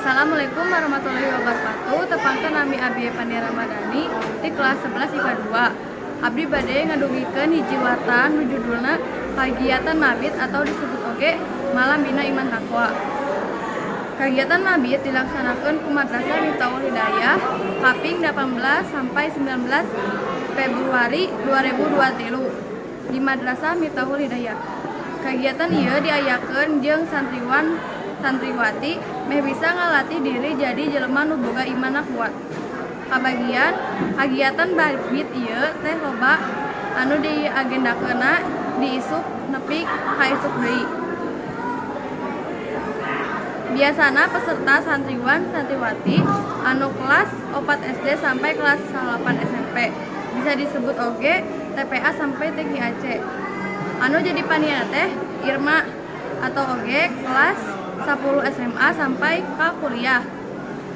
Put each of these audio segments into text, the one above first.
Assalamualaikum warahmatullahi wabarakatuh. Tepangkeun nami Abi Epani Ramadhani di kelas 11 IPA 2. Abdi bade ngadugikeun hiji warta nu judulna Kagiatan Mabit atau disebut oge Malam Bina Iman Taqwa. Kagiatan Mabit dilaksanakeun ku Madrasah Miftahul Hidayah kaping 18 sampai 19 Februari 2023 di Madrasah Miftahul Hidayah. Kagiatan ieu diayakeun jeung santriwati meh bisa ngalatih diri jadi jelema nu boga iman kuat. Kabagian kagiatan mabit ieu teh loba anu diagendakeunna di isuk nepi ka isuk deui. Biasana peserta santriwan santriwati anu kelas 4 SD sampai kelas 8 SMP. Bisa disebut oge TPA sampai TGAC. Anu jadi panitia teh Irma atau oge kelas 10 SMA sampai ke kuliah.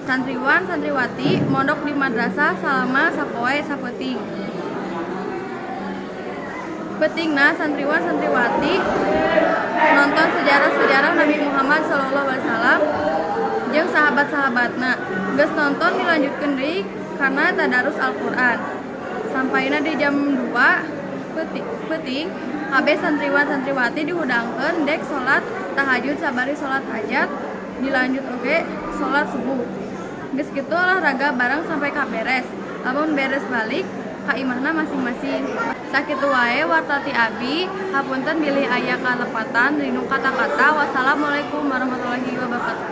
Santriwan santriwati mondok di madrasah salama sapoe sapeuting. Pentingna santriwan santriwati nonton sejarah-sejarah Nabi Muhammad SAW jeung sahabat-sahabatna. Geus nonton dilanjutkeun deui karena tadarus Al-Qur'an. Sampaina di jam 2 peuting kabeh santriwan santriwati dihudangkeun dek salat tahajud sabari salat hajat dilanjut oge salat subuh. Geus kitu olahraga bareng sampai kaberes. Lamun beres balik ka imahna masing-masing. Sakitu wae warta ti Abi, hapunten bilih aya kalepatan rinu kata-kata. Wassalamualaikum warahmatullahi wabarakatuh.